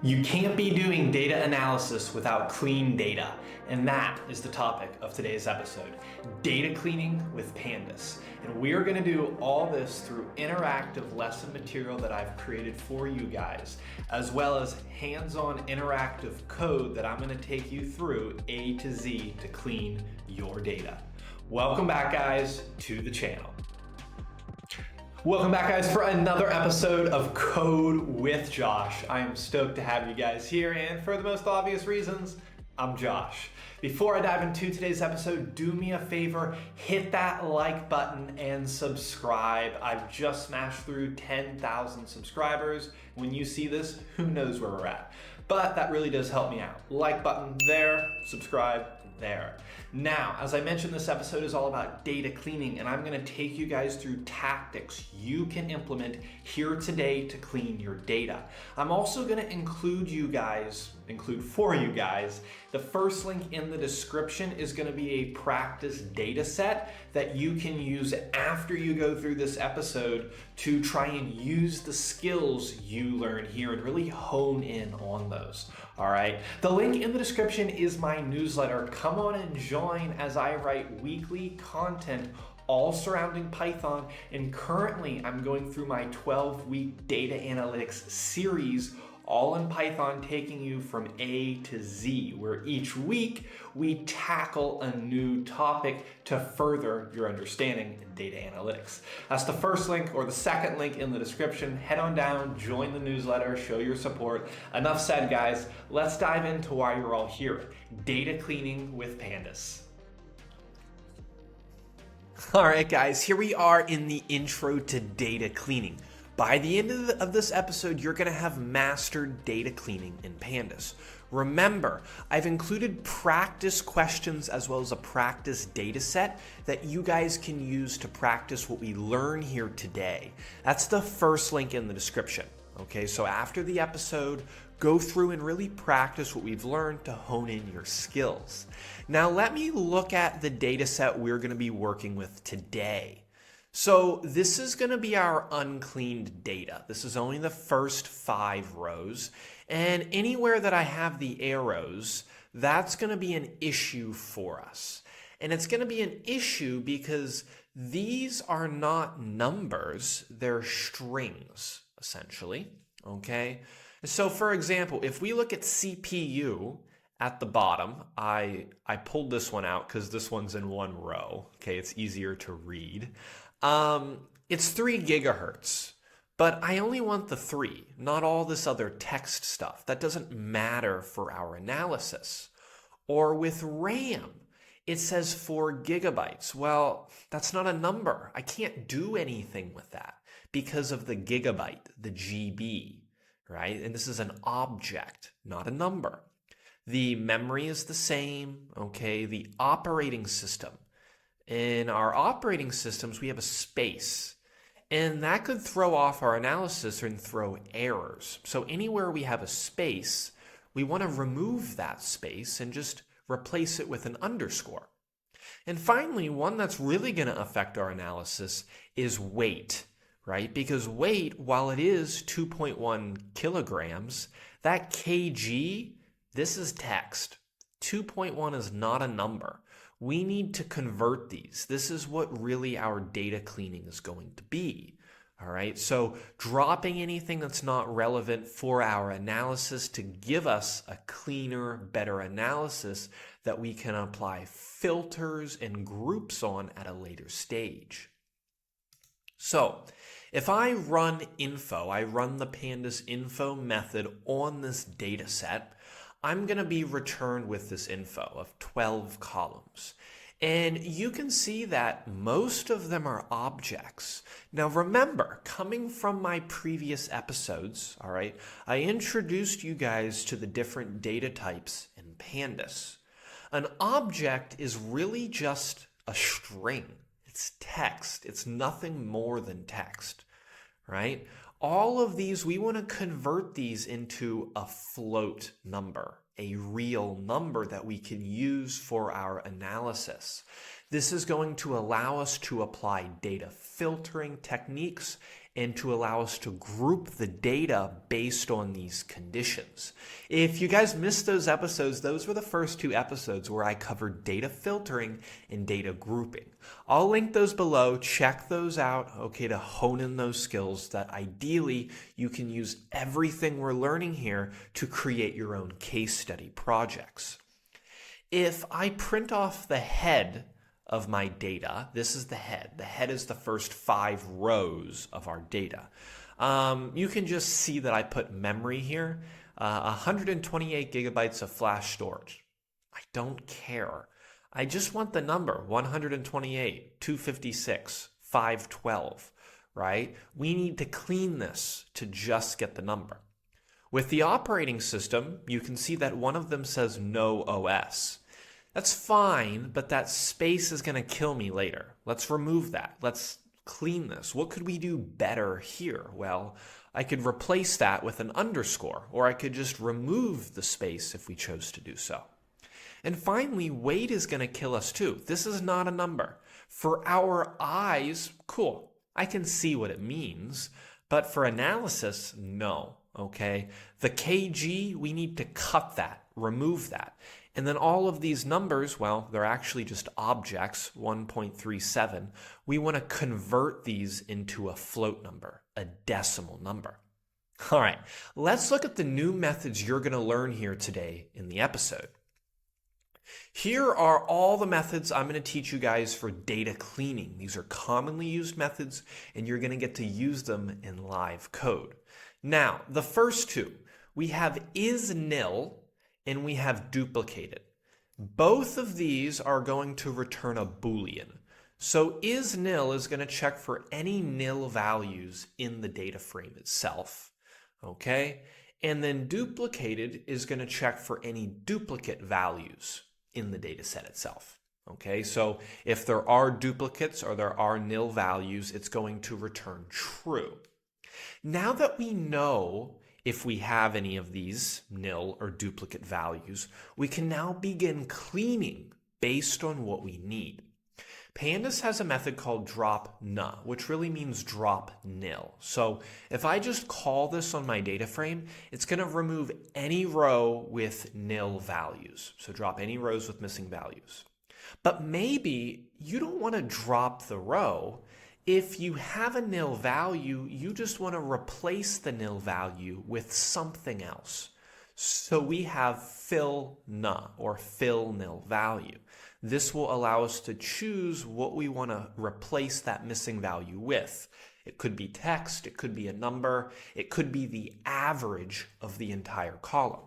You can't be doing data analysis without clean data, and that is the topic of today's episode, data cleaning with Pandas. And we are going to do all this through interactive lesson material that I've created for you guys, as well as hands-on interactive code that I'm going to take you through A to Z to clean your data. Welcome back, guys, to the channel. Welcome back, guys, for another episode of Code with Josh. I am stoked to have you guys here, and for the most obvious reasons, I'm Josh. Before I dive into today's episode, do me a favor, hit that like button and subscribe. I've just smashed through 10,000 subscribers. When you see this, who knows where we're at. But that really does help me out. Like button there, subscribe there. Now, as I mentioned, this episode is all about data cleaning, and I'm going to take you guys through tactics you can implement here today to clean your data. I'm also going to include for you guys, the first link in the description is going to be a practice data set that you can use after you go through this episode to try and use the skills you learn here and really hone in on those. All right. The link in the description is my newsletter. Come on and join as I write weekly content all surrounding Python. And currently I'm going through my 12-week data analytics series, all in Python, taking you from A to Z, where each week we tackle a new topic to further your understanding in data analytics. That's the first link or the second link in the description. Head on down, join the newsletter, show your support. Enough said, guys. Let's dive into why you're all here. Data cleaning with Pandas. All right, guys, here we are in the intro to data cleaning. By the end of this episode, you're going to have mastered data cleaning in Pandas. Remember, I've included practice questions as well as a practice data set that you guys can use to practice what we learn here today. That's the first link in the description. Okay, so after the episode, go through and really practice what we've learned to hone in your skills. Now, let me look at the data set we're going to be working with today. So this is going to be our uncleaned data. This is only the first 5 rows. And anywhere that I have the arrows, that's going to be an issue for us. And it's going to be an issue because these are not numbers, they're strings, essentially. Okay? So for example, if we look at CPU at the bottom, I pulled this one out because this one's in one row. Okay, it's easier to read. It's 3 gigahertz, but I only want the 3, not all this other text stuff. That doesn't matter for our analysis. Or with RAM, it says 4 gigabytes. Well, that's not a number. I can't do anything with that because of the gigabyte, the GB, right? And this is an object, not a number. The memory is the same, okay? The operating system. In our operating systems, we have a space, and that could throw off our analysis and throw errors. So anywhere we have a space, we want to remove that space and just replace it with an underscore. And finally, one that's really going to affect our analysis is weight, right? Because weight, while it is 2.1 kilograms, that kg, this is text. 2.1 is not a number. We need to convert these. This is what really our data cleaning is going to be. All right, so dropping anything that's not relevant for our analysis to give us a cleaner, better analysis that we can apply filters and groups on at a later stage. So if I run info, I run the Pandas info method on this data set, I'm going to be returned with this info of 12 columns. And you can see that most of them are objects. Now remember, coming from my previous episodes, all right, I introduced you guys to the different data types in Pandas. An object is really just a string. It's text. It's nothing more than text, right? All of these, we want to convert these into a float number, a real number that we can use for our analysis. This is going to allow us to apply data filtering techniques and to allow us to group the data based on these conditions. If you guys missed those episodes, those were the first 2 episodes where I covered data filtering and data grouping. I'll link those below. Check those out, okay, to hone in those skills that ideally you can use everything we're learning here to create your own case study projects. If I print off the head of my data, this is the head. The head is the first 5 rows of our data. You can just see that I put memory here, 128 gigabytes of flash storage. I don't care. I just want the number 128, 256, 512, right? We need to clean this to just get the number. With the operating system, you can see that one of them says no OS. That's fine, but that space is going to kill me later. Let's remove that. Let's clean this. What could we do better here? Well, I could replace that with an underscore, or I could just remove the space if we chose to do so. And finally, weight is going to kill us too. This is not a number. For our eyes, cool. I can see what it means, but for analysis, no. Okay? The kg, we need to cut that, remove that. And then all of these numbers, well, they're actually just objects, 1.37. We want to convert these into a float number, a decimal number. All right, let's look at the new methods you're going to learn here today in the episode. Here are all the methods I'm going to teach you guys for data cleaning. These are commonly used methods, and you're going to get to use them in live code. Now, the first 2, we have is_nil, and we have duplicated. Both of these are going to return a Boolean. So is_nil is going to check for any nil values in the data frame itself. Okay? And then duplicated is going to check for any duplicate values in the data set itself. Okay? So if there are duplicates or there are nil values, it's going to return true. Now that we know if we have any of these nil or duplicate values, we can now begin cleaning based on what we need. Pandas has a method called drop_null, which really means drop nil. So if I just call this on my data frame, it's going to remove any row with nil values. So drop any rows with missing values. But maybe you don't want to drop the row. If you have a nil value, you just want to replace the nil value with something else. So we have fill_null or fill nil value. This will allow us to choose what we want to replace that missing value with. It could be text, it could be a number, it could be the average of the entire column.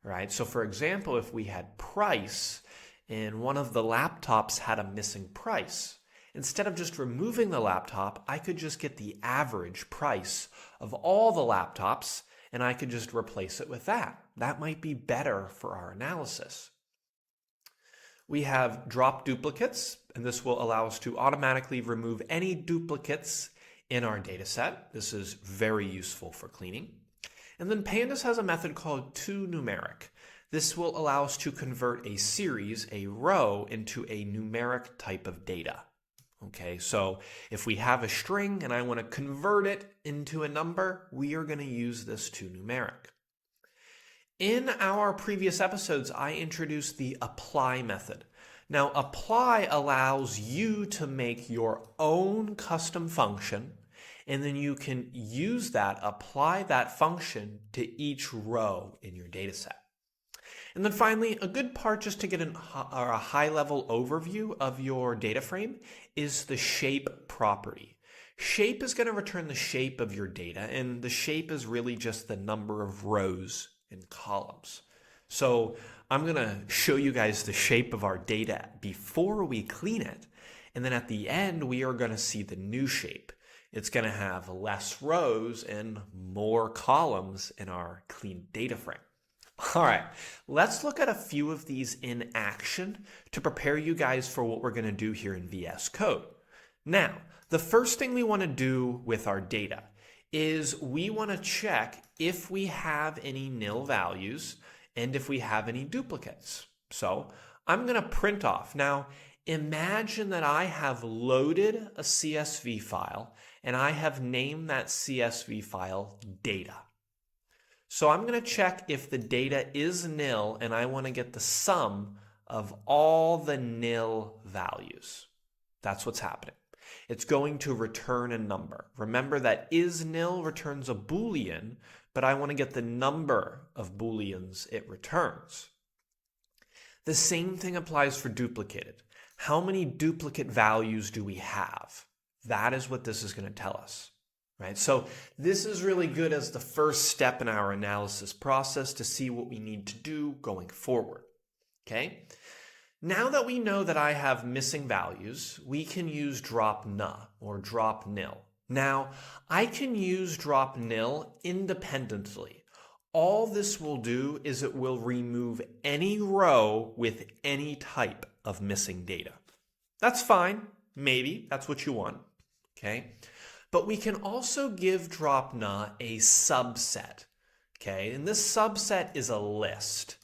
Right? So for example, if we had price and one of the laptops had a missing price, instead of just removing the laptop, I could just get the average price of all the laptops, and I could just replace it with that. That might be better for our analysis. We have drop duplicates, and this will allow us to automatically remove any duplicates in our data set. This is very useful for cleaning. And then Pandas has a method called toNumeric. This will allow us to convert a series, a row, into a numeric type of data. Okay, so if we have a string and I want to convert it into a number, we are going to use this toNumeric. In our previous episodes, I introduced the apply method. Now, apply allows you to make your own custom function, and then you can use that, apply that function to each row in your data set. And then finally, a good part just to get a high-level overview of your data frame is the shape property. Shape is going to return the shape of your data, and the shape is really just the number of rows and columns. So I'm going to show you guys the shape of our data before we clean it, and then at the end we are going to see the new shape. It's going to have less rows and more columns in our clean data frame. All right, let's look at a few of these in action to prepare you guys for what we're going to do here in VS Code. Now, the first thing we want to do with our data is we want to check if we have any nil values and if we have any duplicates. So I'm going to print off. Now, imagine that I have loaded a CSV file and I have named that CSV file data. So I'm going to check if the data is nil, and I want to get the sum of all the nil values. That's what's happening. It's going to return a number. Remember that is nil returns a Boolean, but I want to get the number of Booleans it returns. The same thing applies for duplicated. How many duplicate values do we have? That is what this is going to tell us, right? So this is really good as the first step in our analysis process to see what we need to do going forward, okay? Now that we know that I have missing values, we can use drop null or drop nil. Now, I can use drop nil independently. All this will do is it will remove any row with any type of missing data. That's fine. Maybe that's what you want. Okay. But we can also give drop null a subset. Okay. And this subset is a list.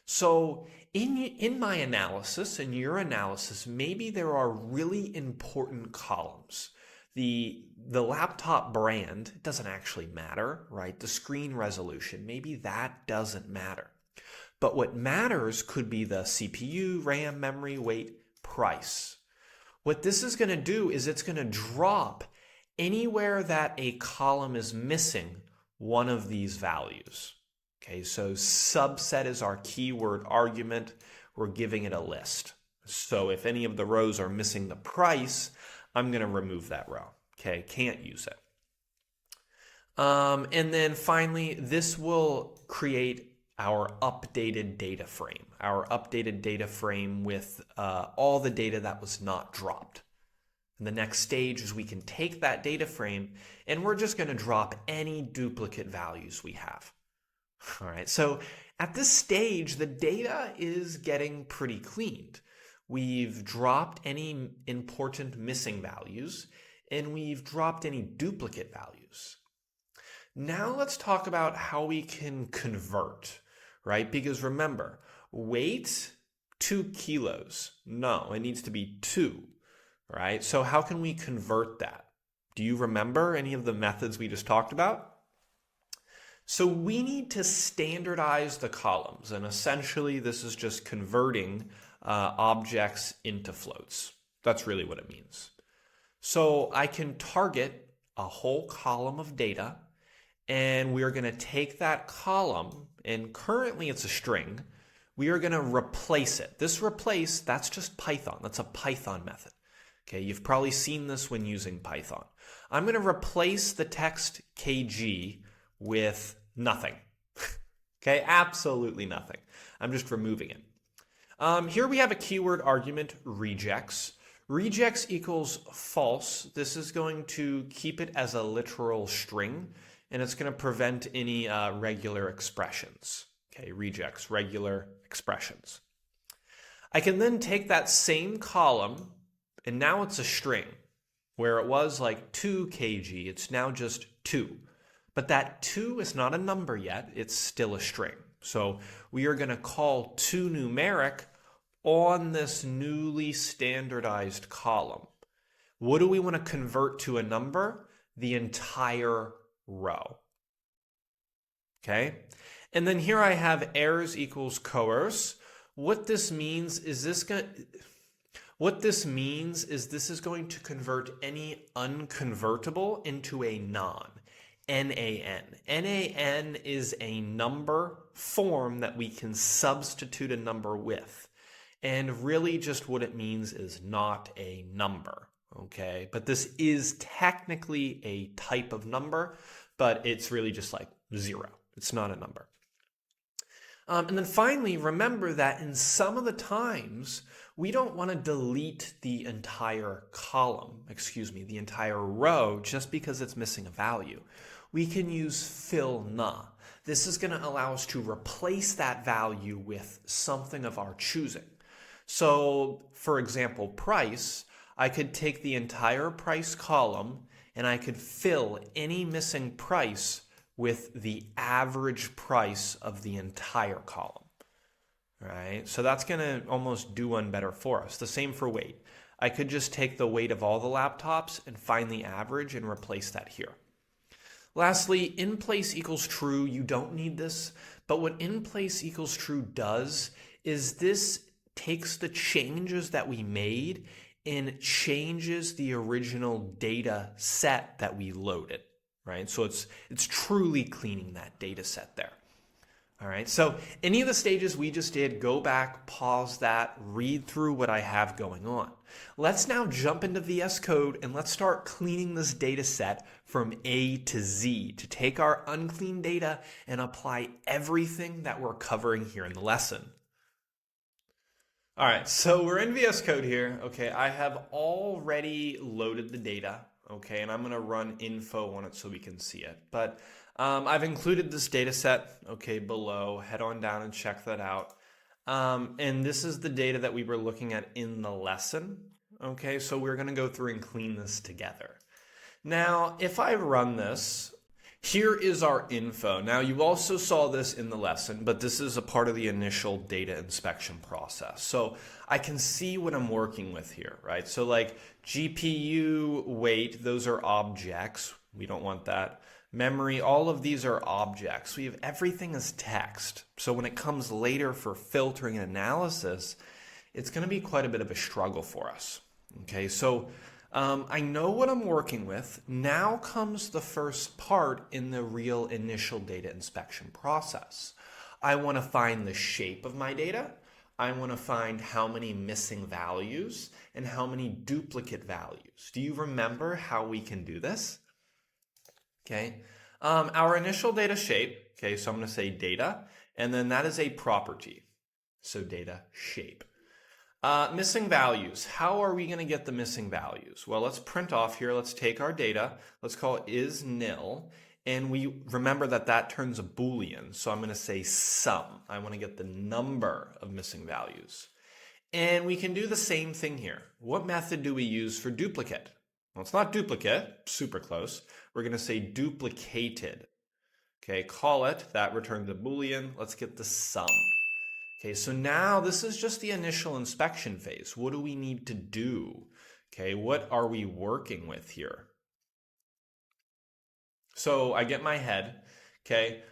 So in my analysis, in your analysis, maybe there are really important columns. The laptop brand doesn't actually matter, right? The screen resolution, maybe that doesn't matter. But what matters could be the CPU, RAM, memory, weight, price. What this is going to do is it's going to drop anywhere that a column is missing one of these values. Okay, so subset is our keyword argument. We're giving it a list. So if any of the rows are missing the price, I'm going to remove that row. Okay, can't use it. And then finally, this will create our updated data frame. Our updated data frame with all the data that was not dropped. And the next stage is we can take that data frame and we're just going to drop any duplicate values we have. All right, so at this stage, the data is getting pretty cleaned. We've dropped any important missing values, and we've dropped any duplicate values. Now let's talk about how we can convert, right? Because remember, weight, 2 kilos. No, it needs to be 2, right? So how can we convert that? Do you remember any of the methods we just talked about? So we need to standardize the columns, and essentially this is just converting objects into floats. That's really what it means. So I can target a whole column of data, and we're going to take that column, and currently it's a string. We are going to replace it. This replace, that's just Python. That's a Python method. Okay, you've probably seen this when using Python. I'm going to replace the text kg with nothing. Okay, absolutely nothing. I'm just removing it. Here we have a keyword argument, regex. Regex equals false. This is going to keep it as a literal string, and it's going to prevent any regular expressions. Okay, regex, regular expressions. I can then take that same column, and now it's a string. Where it was like 2 kg, it's now just 2. But that 2 is not a number yet, it's still a string. So we are going to call toNumeric on this newly standardized column. What do we want to convert to a number? The entire row. Okay? And then here I have errors equals coerce. What this means is this is going to convert any unconvertible into a non. NaN. NaN is a number form that we can substitute a number with. And really just what it means is not a number, okay? But this is technically a type of number, but it's really just like 0. It's not a number. And then finally, remember that in some of the times, we don't want to delete the entire column, the entire row, just because it's missing a value. We can use fill null. This is going to allow us to replace that value with something of our choosing. So, for example, price, I could take the entire price column and I could fill any missing price with the average price of the entire column. Right? So that's going to almost do one better for us. The same for weight. I could just take the weight of all the laptops and find the average and replace that here. Lastly, in place equals true. You don't need this, but what in place equals true does is this takes the changes that we made and changes the original data set that we loaded, right? So it's truly cleaning that data set there. All right, so any of the stages we just did, go back, pause that, read through what I have going on. Let's now jump into VS Code and let's start cleaning this data set from A to Z to take our unclean data and apply everything that we're covering here in the lesson. All right, so we're in VS Code here. Okay, I have already loaded the data. Okay, and I'm going to run info on it so we can see it. But I've included this data set, okay, below. Head on down and check that out. And this is the data that we were looking at in the lesson. Okay, so we're going to go through and clean this together. Now, if I run this, here is our info. Now, you also saw this in the lesson, but this is a part of the initial data inspection process. So I can see what I'm working with here, right? So like GPU, weight, those are objects. We don't want that. Memory, all of these are objects. We have everything as text. So when it comes later for filtering and analysis, it's going to be quite a bit of a struggle for us. Okay, so I know what I'm working with. Now comes the first part in the real initial data inspection process. I want to find the shape of my data. I want to find how many missing values and how many duplicate values. Do you remember how we can do this? Okay, our initial data shape, okay, so I'm going to say data, and then that is a property, so data shape. Missing values, how are we going to get the missing values? Well, let's print off here, let's take our data, let's call it is nil, and we remember that that turns a Boolean, so I'm going to say sum. I want to get the number of missing values. And we can do the same thing here. What method do we use for duplicate? Well, it's not duplicate, super close. We're going to say duplicated. Okay, call it, that returns a Boolean. Let's get the sum. Okay, so now this is just the initial inspection phase. What do we need to do? Okay, what are we working with here? So I get my head. Okay,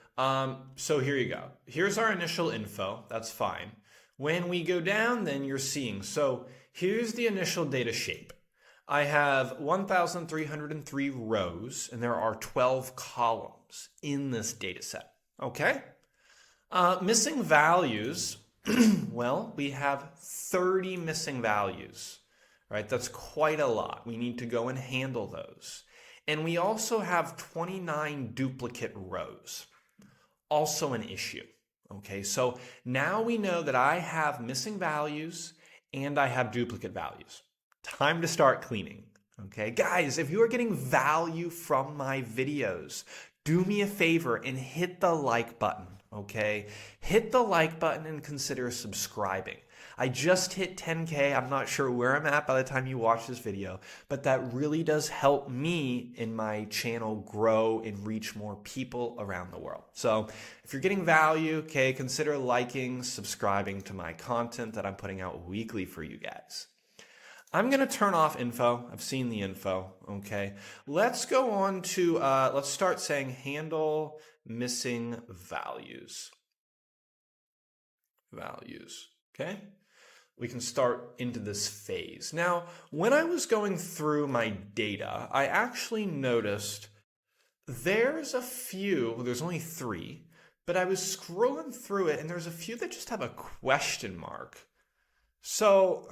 so here you go. Here's our initial info. That's fine. When we go down, then you're seeing. So here's the initial data shape. I have 1,303 rows, and there are 12 columns in this data set. Okay? Missing values, well, we have 30 missing values, right? That's quite a lot. We need to go and handle those. And we also have 29 duplicate rows, also an issue. Okay, so now we know that I have missing values and I have duplicate values. Time to start cleaning. Okay, guys, if you are getting value from my videos, do me a favor and hit the like button. Okay, hit the like button and consider subscribing. I just hit 10K. I'm not sure where I'm at by the time you watch this video, but that really does help me in my channel grow and reach more people around the world. So if you're getting value, okay, consider liking, subscribing to my content that I'm putting out weekly for you guys. I'm going to turn off info. I've seen the info. Okay. Let's go on to, let's start saying handle missing values. Okay. We can start into this phase. Now, when I was going through my data, I actually noticed there's a few, well, there's only 3, but I was scrolling through it and there's a few that just have a question mark. So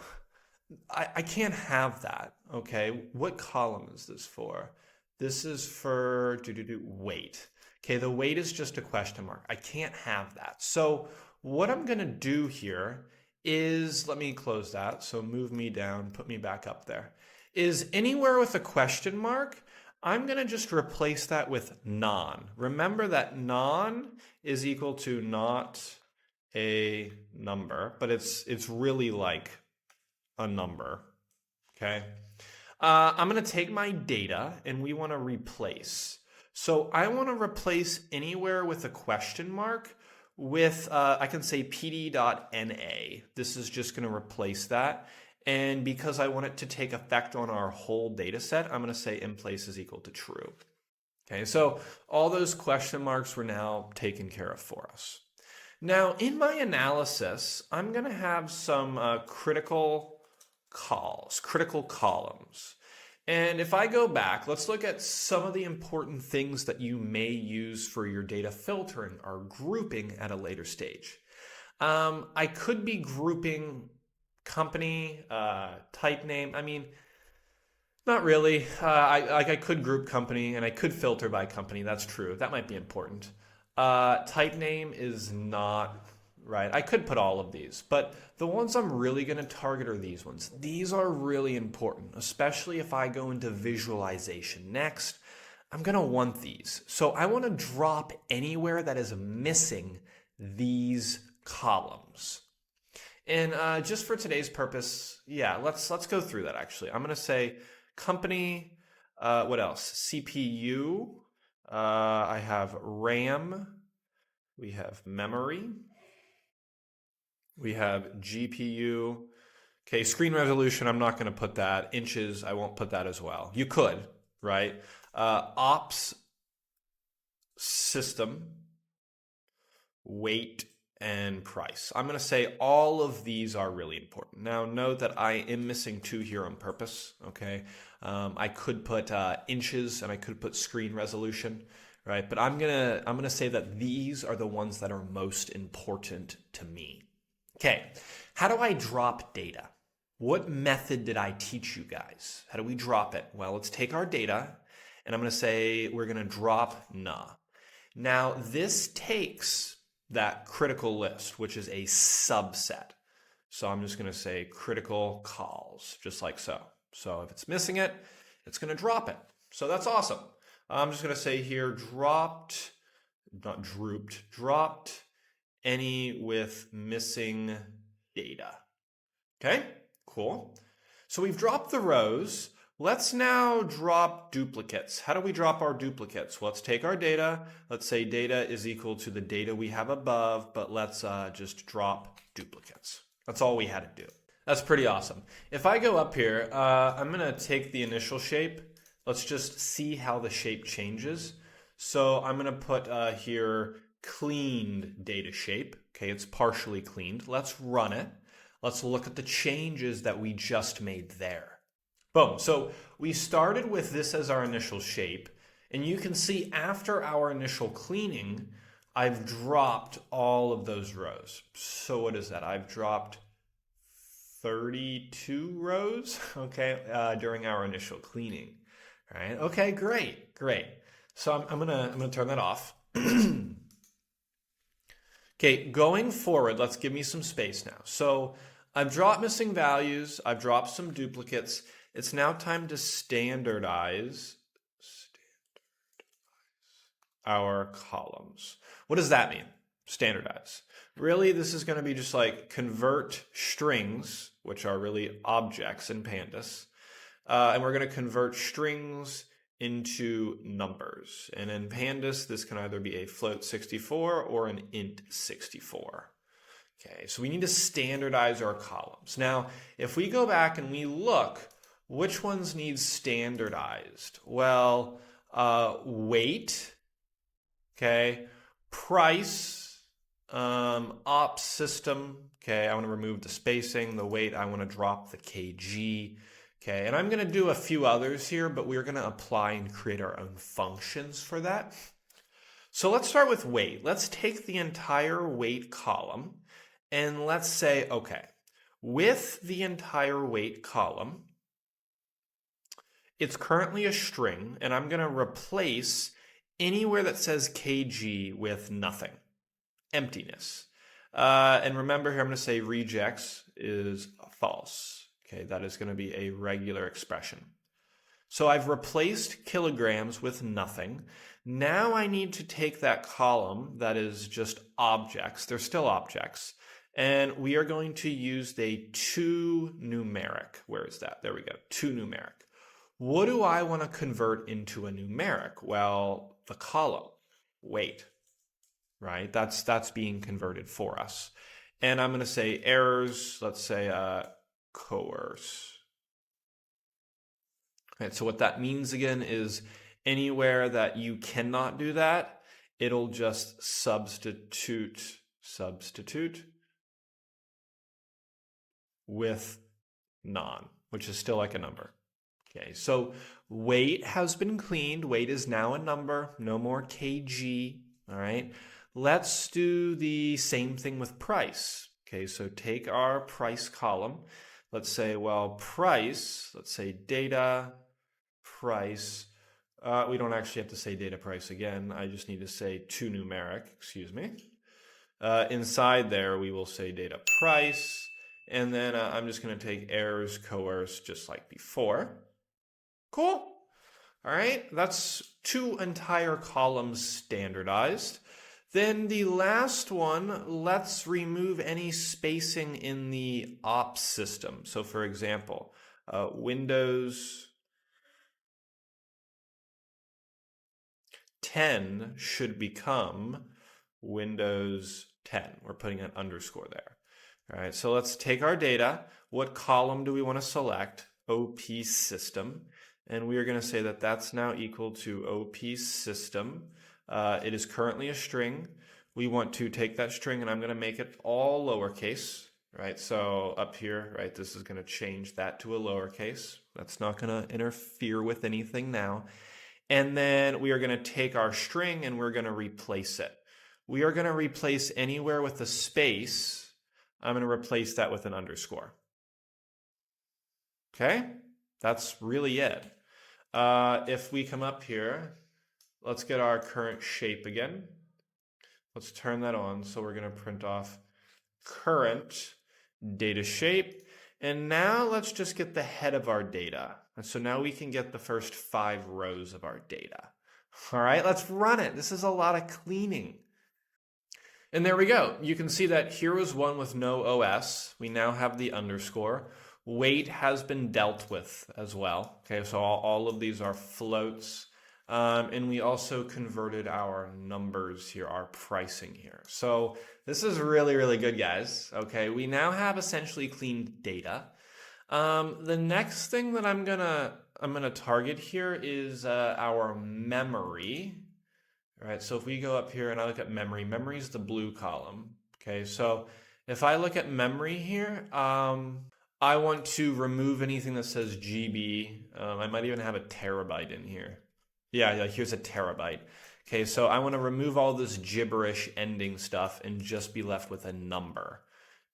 I can't have that, okay? What column is this for? This is for weight. Okay, the weight is just a question mark. I can't have that. So what I'm going to do here is, let me close that. So move me down, put me back up there. Is anywhere with a question mark, I'm going to just replace that with non. Remember that non is equal to not a number, but it's really like a number, okay? I'm going to take my data and we want to replace. So I want to replace anywhere with a question mark with, I can say pd.na. This is just going to replace that. And because I want it to take effect on our whole data set, I'm going to say in place is equal to true. Okay, so all those question marks were now taken care of for us. Now, in my analysis, I'm going to have some critical calls, critical columns. And if I go back, let's look at some of the important things that you may use for your data filtering or grouping at a later stage. I could be grouping company, type name. I mean, not really. I could group company and I could filter by company. That's true. That might be important. Type name is not right. I could put all of these, but the ones I'm really going to target are these ones. These are really important, especially if I go into visualization next. I'm going to want these. So I want to drop anywhere that is missing these columns. And just for today's purpose, yeah, let's go through that actually. I'm going to say company, what else? CPU, I have RAM, we have memory, we have GPU. Okay, screen resolution, I'm not going to put that. Inches, I won't put that as well. You could, right? Ops system, weight, and price. I'm going to say all of these are really important. Now, note that I am missing two here on purpose, okay? I could put inches and I could put screen resolution, right? But I'm gonna say that these are the ones that are most important to me. Okay, how do I drop data? What method did I teach you guys? How do we drop it? Well, let's take our data and I'm going to say we're going to drop na. Now, this takes that critical list, which is a subset. So I'm just going to say critical calls, just like so. So if it's missing it, it's going to drop it. So that's awesome. I'm just going to say here dropped, not drooped, dropped any with missing data. Okay, cool. So we've dropped the rows. Let's now drop duplicates. How do we drop our duplicates? Well, let's take our data. Let's say data is equal to the data we have above, but let's just drop duplicates. That's all we had to do. That's pretty awesome. If I go up here, I'm going to take the initial shape. Let's just see how the shape changes. So I'm going to put here cleaned data shape. Okay, it's partially cleaned. Let's run it. Let's look at the changes that we just made there. Boom. So we started with this as our initial shape. And you can see after our initial cleaning, I've dropped all of those rows. So what is that? I've dropped 32 rows, okay, during our initial cleaning. All right. Okay, great. So I'm gonna turn that off. Okay, going forward, let's give me some space now. So I've dropped missing values. I've dropped some duplicates. It's now time to standardize our columns. What does that mean? Standardize. Really, this is going to be just like convert strings, which are really objects in Pandas, and we're going to convert strings into numbers. And in Pandas, this can either be a float 64 or an int 64. Okay, so we need to standardize our columns. Now, if we go back and we look, which ones need standardized? Well, weight, okay, price, ops system, okay, I want to remove the spacing, the weight, I want to drop the kg, okay, and I'm going to do a few others here, but we're going to apply and create our own functions for that. So let's start with weight. Let's take the entire weight column and let's say, okay, with the entire weight column, it's currently a string, and I'm going to replace anywhere that says kg with nothing, emptiness. And remember here, I'm going to say regex is false. Okay, that is going to be a regular expression. So I've replaced kilograms with nothing. Now I need to take that column that is just objects, they're still objects, and we are going to use the to numeric. Where is that? There we go, to numeric. What do I want to convert into a numeric? Well, the column, weight, right? That's being converted for us. And I'm going to say errors, let's say coerce. Right, so what that means again is anywhere that you cannot do that, it'll just substitute with non, which is still like a number. Okay, so weight has been cleaned. Weight is now a number, no more kg. All right, let's do the same thing with price. Okay, so take our price column. Let's say, well, price, let's say data price. We don't actually have to say data price again. I just need to say to numeric, excuse me. Inside there, we will say data price. And then I'm just going to take errors coerce just like before. Cool. All right, that's 2 entire columns standardized. Then the last one, let's remove any spacing in the ops system. So for example, Windows 10 should become Windows 10. We're putting an underscore there. All right, so let's take our data. What column do we want to select? OP system. And we are going to say that that's now equal to OP system. It is currently a string. We want to take that string and I'm going to make it all lowercase. Right, so up here, right, this is going to change that to a lowercase. That's not going to interfere with anything now. And then we are going to take our string and we're going to replace it. We are going to replace anywhere with a space. I'm going to replace that with an underscore. Okay, that's really it. If we come up here, let's get our current shape again. Let's turn that on. So we're going to print off current data shape. And now let's just get the head of our data. And so now we can get the first 5 rows of our data. All right, let's run it. This is a lot of cleaning. And there we go. You can see that here was one with no OS. We now have the underscore. Weight has been dealt with as well. Okay, so all of these are floats. And we also converted our numbers here, our pricing here. So this is really, really good, guys. Okay, we now have essentially cleaned data. The next thing that I'm gonna target here is our memory. All right, so if we go up here and I look at memory, memory is the blue column. Okay, so if I look at memory here, I want to remove anything that says GB. I might even have a terabyte in here. Yeah, here's a terabyte. Okay, so I want to remove all this gibberish ending stuff and just be left with a number.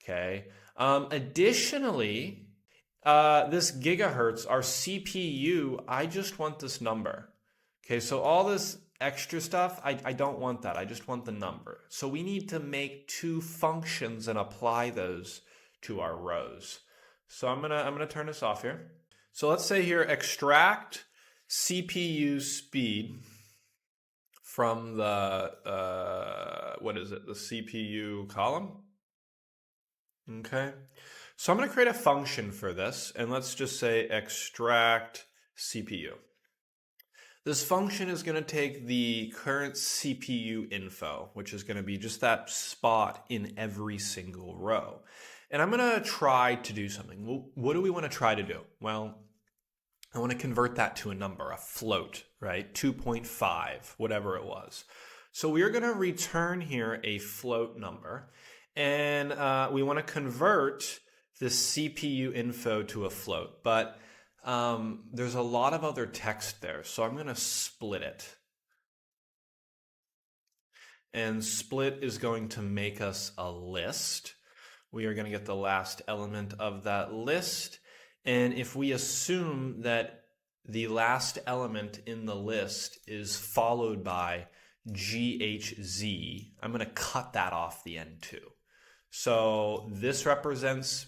Okay. Additionally, this gigahertz, our CPU, I just want this number. Okay, so all this extra stuff, I don't want that. I just want the number. So we need to make 2 functions and apply those to our rows. So I'm gonna turn this off here. So let's say here extract CPU speed from the what is it? The CPU column. Okay. So I'm going to create a function for this, and let's just say extract CPU. This function is going to take the current CPU info, which is going to be just that spot in every single row. And I'm going to try to do something. Well, what do we want to try to do? Well, I want to convert that to a number, a float, right? 2.5, whatever it was. So we are going to return here a float number, and we want to convert this CPU info to a float, but there's a lot of other text there, so I'm going to split it. And split is going to make us a list. We are going to get the last element of that list. And if we assume that the last element in the list is followed by GHZ, I'm going to cut that off the end too. So this represents,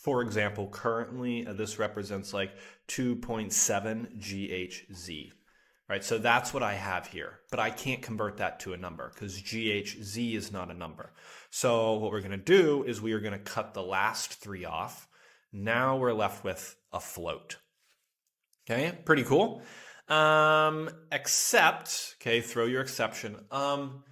for example, currently this represents like 2.7 GHZ. Right, so that's what I have here, but I can't convert that to a number because GHZ is not a number. So what we're going to do is we are going to cut the last 3 off. Now we're left with a float. Okay, pretty cool. Except, okay, throw your exception. I'm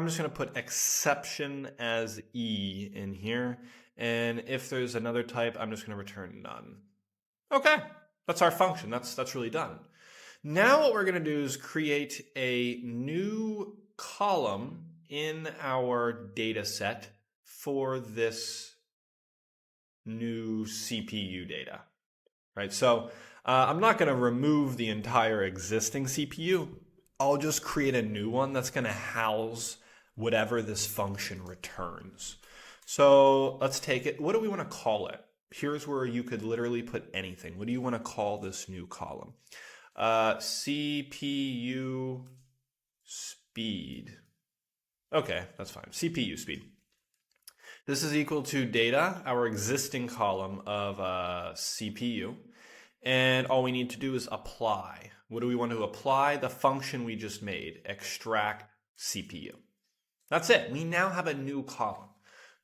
just going to put exception as E in here, And if there's another type, I'm just going to return none. Okay, that's our function. That's really done. Now what we're going to do is create a new column in our data set for this new CPU data, right? So I'm not going to remove the entire existing CPU. I'll just create a new one that's going to house whatever this function returns. So let's take it. What do we want to call it? Here's where you could literally put anything. What do you want to call this new column? CPU speed. Okay, that's fine. CPU speed. This is equal to data, our existing column of CPU. And all we need to do is apply. What do we want to apply? The function we just made, extract CPU. That's it. We now have a new column,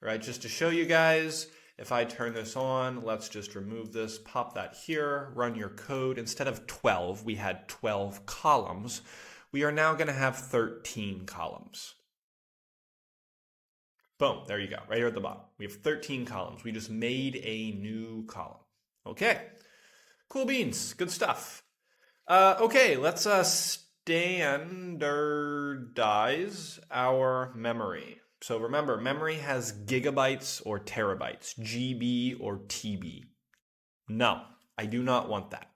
right? Just to show you guys, if I turn this on, let's just remove this, pop that here, run your code. Instead of 12, we had 12 columns. We are now going to have 13 columns. Boom, there you go, right here at the bottom. We have 13 columns. We just made a new column. Okay, cool beans, good stuff. Okay, let's standardize our memory. So remember, memory has gigabytes or terabytes, GB or TB. No, I do not want that.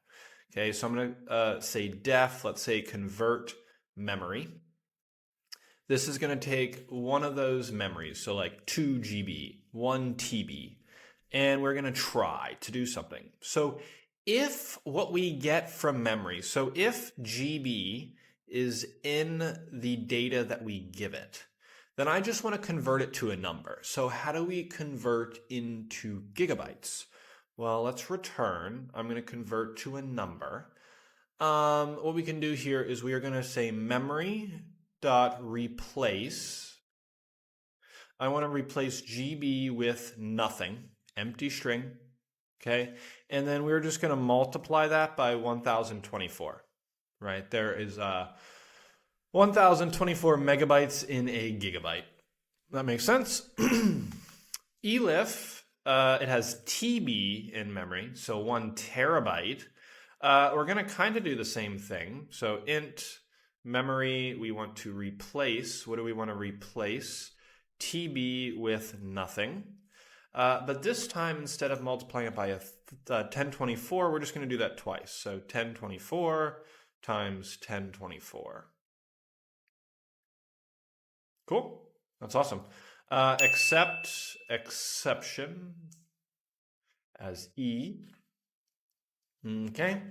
Okay, so I'm going to say def, let's say convert memory. This is going to take one of those memories, so like 2 GB, 1 TB, and we're going to try to do something. So if what we get from memory, so if GB is in the data that we give it, then I just want to convert it to a number. So how do we convert into gigabytes? Well, let's return. I'm going to convert to a number. What we can do here is we are going to say memory dot replace. I want to replace GB with nothing, empty string, okay? And then we're just going to multiply that by 1024, right? There is 1024 megabytes in a gigabyte. That makes sense. elif, it has TB in memory, so 1 terabyte. We're going to kind of do the same thing. So int memory, we want to replace. What do we want to replace? TB with nothing. But this time, instead of multiplying it by 1024, we're just going to do that twice. So 1024 times 1024. Cool. That's awesome. Accept exception as E. Okay.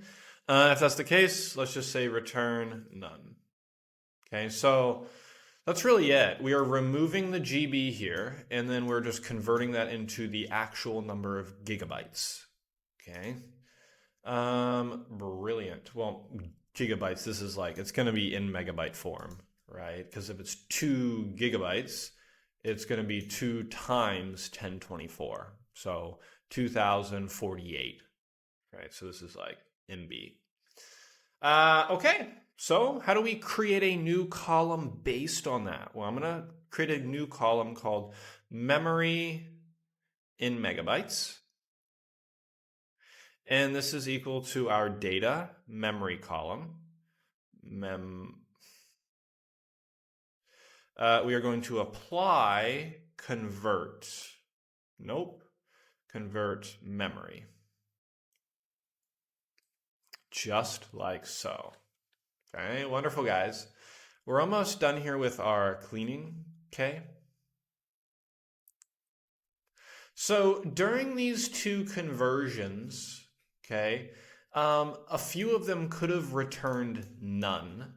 If that's the case, let's just say return none. Okay, so that's really it. We are removing the GB here, and then we're just converting that into the actual number of gigabytes. Okay. Brilliant. Well, gigabytes, this is like, it's going to be in megabyte form, right? Because if it's 2 gigabytes, it's going to be 2 times 1024. So 2048, right? So this is like MB. Okay, so how do we create a new column based on that? Well, I'm going to create a new column called memory in megabytes. And this is equal to our data memory column. We are going to apply convert. Nope. Convert memory. Just like so. Okay, wonderful, guys. We're almost done here with our cleaning, okay? So during these 2 conversions, okay, a few of them could have returned none,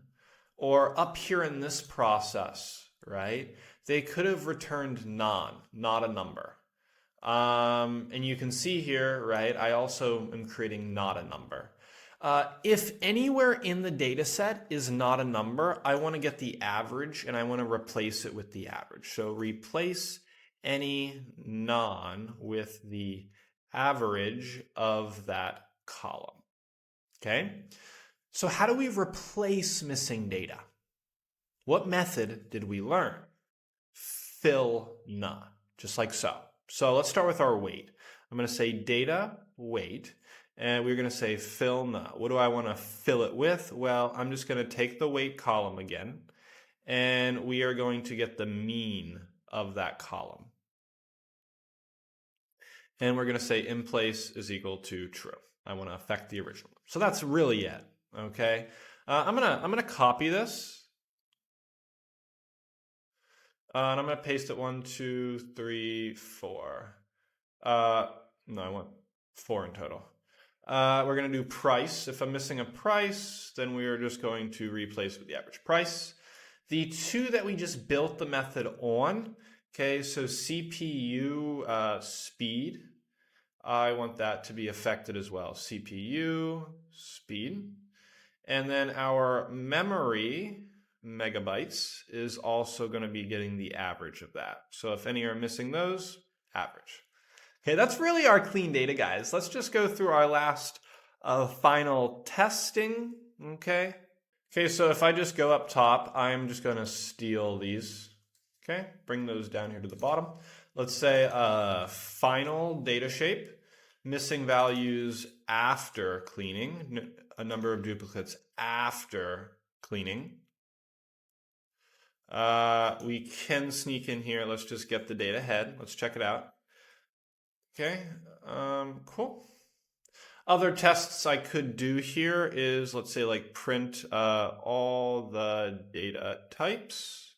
or up here in this process, right, they could have returned non, not a number. And you can see here, right, I also am creating not a number. If anywhere in the data set is not a number, I want to get the average and I want to replace it with the average. So replace any non with the average of that column. Okay? So how do we replace missing data? What method did we learn? Fill none, just like so. So let's start with our weight. I'm going to say data weight, and we're going to say fill not. What do I want to fill it with? Well, I'm just going to take the weight column again, and we are going to get the mean of that column. And we're going to say in place is equal to true. I want to affect the original. So that's really it. Okay. I'm gonna copy this, and I'm gonna paste it 1, 2, 3, 4. No, I want 4 in total. We're going to do price. If I'm missing a price, then we are just going to replace with the average price. The two that we just built the method on, okay, so CPU speed, I want that to be affected as well. CPU speed. And then our memory megabytes is also going to be getting the average of that. So if any are missing those, average. Okay, that's really our clean data, guys. Let's just go through our last final testing, okay? Okay, so if I just go up top, I'm just going to steal these, okay? Bring those down here to the bottom. Let's say final data shape, missing values after cleaning, a number of duplicates after cleaning. We can sneak in here. Let's just get the data head. Let's check it out. Okay, cool. Other tests I could do here is, let's say, like print all the data types.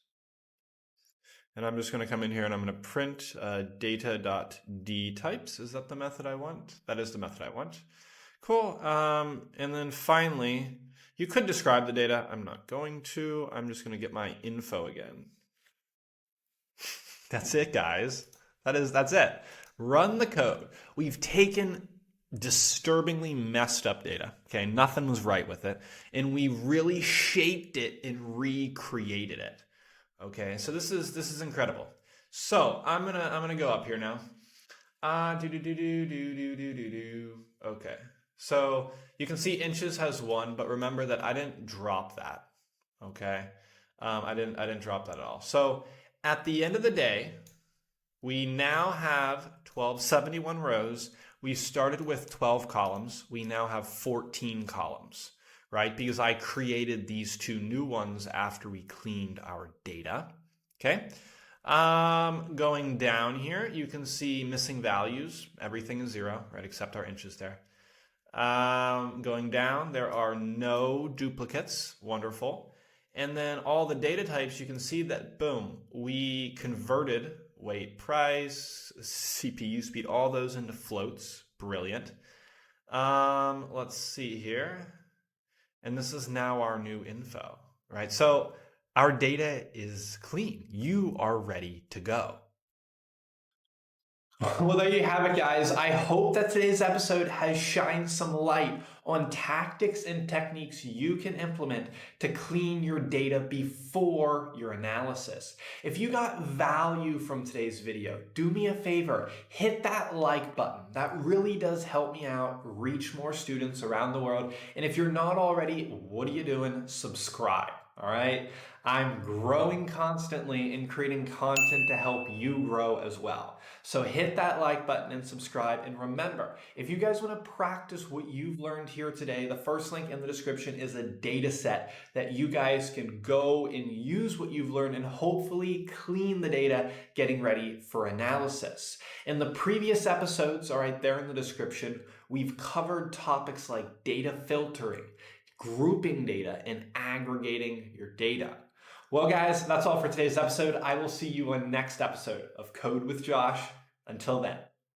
And I'm just going to come in here and I'm going to print data.dtypes. Is that the method I want? That is the method I want. Cool. And then finally, you could describe the data. I'm not going to. I'm just going to get my info again. That's it, guys. That's it. Run the code. We've taken disturbingly messed up data. Okay, nothing was right with it, and we really shaped it and recreated it. Okay, so this is incredible. So I'm gonna go up here now. Okay, so you can see inches has 1, but remember that I didn't drop that. Okay, I didn't drop that at all. So at the end of the day, we now have 1271 rows. We started with 12 columns. We now have 14 columns, right? Because I created these two new ones after we cleaned our data, okay? Going down here, you can see missing values. Everything is 0, right, except our inches there. Going down, there are no duplicates. Wonderful. And then all the data types, you can see that, boom, we converted weight, price, CPU speed, all those into floats. Brilliant. Let's see here. And this is now our new info, right? So our data is clean. You are ready to go. Well, there you have it, guys. I hope that today's episode has shined some light on tactics and techniques you can implement to clean your data before your analysis. If you got value from today's video, do me a favor, hit that like button. That really does help me out, reach more students around the world. And if you're not already, what are you doing? Subscribe. All right. I'm growing constantly and creating content to help you grow as well. So hit that like button and subscribe. And remember, if you guys want to practice what you've learned here today, the first link in the description is a data set that you guys can go and use what you've learned and hopefully clean the data, getting ready for analysis. In the previous episodes, all right, there in the description, we've covered topics like data filtering, grouping data, and aggregating your data. Well, guys, that's all for today's episode. I will see you on next episode of Code with Josh. Until then.